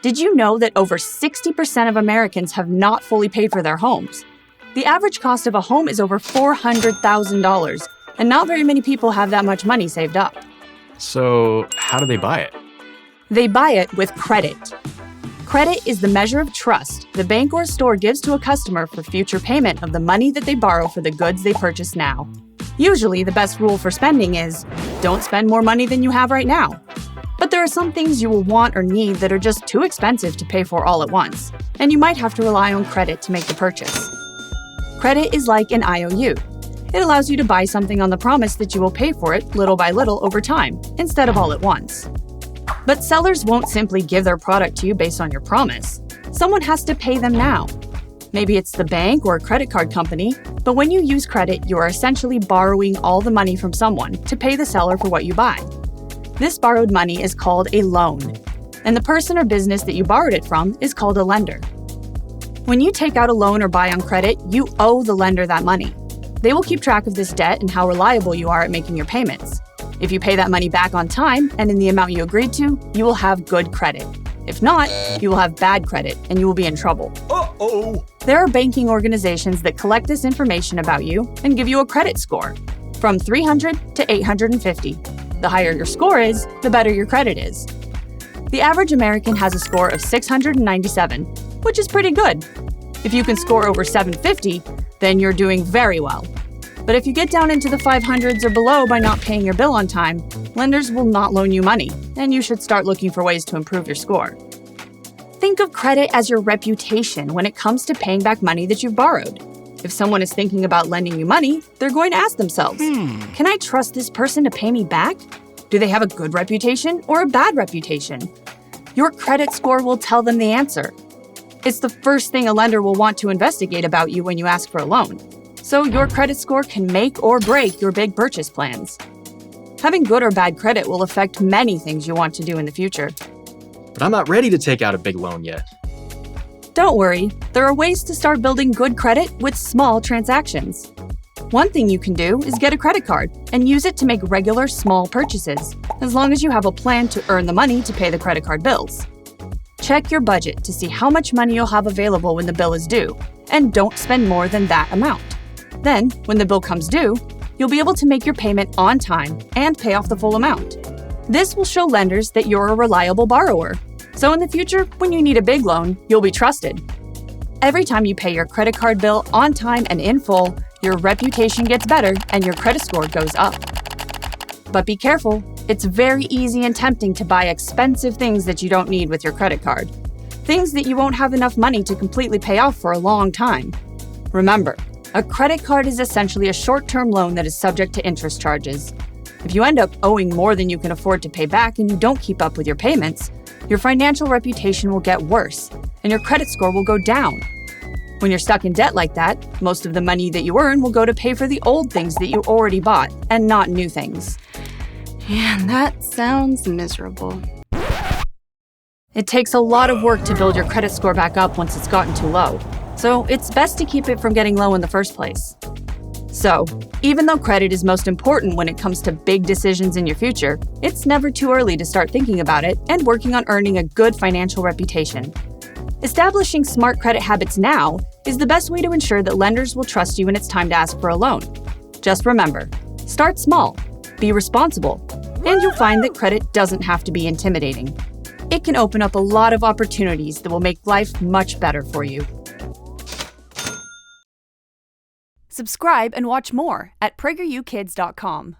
Did you know that over 60% of Americans have not fully paid for their homes? The average cost of a home is over $400,000, and not very many people have that much money saved up. So, how do they buy it? They buy it with credit. Credit is the measure of trust the bank or store gives to a customer for future payment of the money that they borrow for the goods they purchase now. Usually, the best rule for spending is, don't spend more money than you have right now. But there are some things you will want or need that are just too expensive to pay for all at once, and you might have to rely on credit to make the purchase. Credit is like an IOU. It allows you to buy something on the promise that you will pay for it little by little over time, instead of all at once. But sellers won't simply give their product to you based on your promise. Someone has to pay them now. Maybe it's the bank or a credit card company, but when you use credit, you are essentially borrowing all the money from someone to pay the seller for what you buy. This borrowed money is called a loan, and the person or business that you borrowed it from is called a lender. When you take out a loan or buy on credit, you owe the lender that money. They will keep track of this debt and how reliable you are at making your payments. If you pay that money back on time and in the amount you agreed to, you will have good credit. If not, you will have bad credit and you will be in trouble. Uh-oh! There are banking organizations that collect this information about you and give you a credit score, from 300 to 850. The higher your score is, the better your credit is. The average American has a score of 697, which is pretty good. If you can score over 750, then you're doing very well. But if you get down into the 500s or below by not paying your bill on time, lenders will not loan you money, and you should start looking for ways to improve your score. Think of credit as your reputation when it comes to paying back money that you've borrowed. If someone is thinking about lending you money, they're going to ask themselves, can I trust this person to pay me back? Do they have a good reputation or a bad reputation? Your credit score will tell them the answer. It's the first thing a lender will want to investigate about you when you ask for a loan. So your credit score can make or break your big purchase plans. Having good or bad credit will affect many things you want to do in the future. But I'm not ready to take out a big loan yet. Don't worry, there are ways to start building good credit with small transactions. One thing you can do is get a credit card and use it to make regular small purchases, as long as you have a plan to earn the money to pay the credit card bills. Check your budget to see how much money you'll have available when the bill is due, and don't spend more than that amount. Then, when the bill comes due, you'll be able to make your payment on time and pay off the full amount. This will show lenders that you're a reliable borrower. So in the future, when you need a big loan, you'll be trusted. Every time you pay your credit card bill on time and in full, your reputation gets better and your credit score goes up. But be careful, it's very easy and tempting to buy expensive things that you don't need with your credit card. Things that you won't have enough money to completely pay off for a long time. Remember, a credit card is essentially a short-term loan that is subject to interest charges. If you end up owing more than you can afford to pay back and you don't keep up with your payments, your financial reputation will get worse, and your credit score will go down. When you're stuck in debt like that, most of the money that you earn will go to pay for the old things that you already bought, and not new things. Man, that sounds miserable. It takes a lot of work to build your credit score back up once it's gotten too low, so it's best to keep it from getting low in the first place. So, even though credit is most important when it comes to big decisions in your future, it's never too early to start thinking about it and working on earning a good financial reputation. Establishing smart credit habits now is the best way to ensure that lenders will trust you when it's time to ask for a loan. Just remember, start small, be responsible, and you'll find that credit doesn't have to be intimidating. It can open up a lot of opportunities that will make life much better for you. Subscribe and watch more at PragerUkids.com.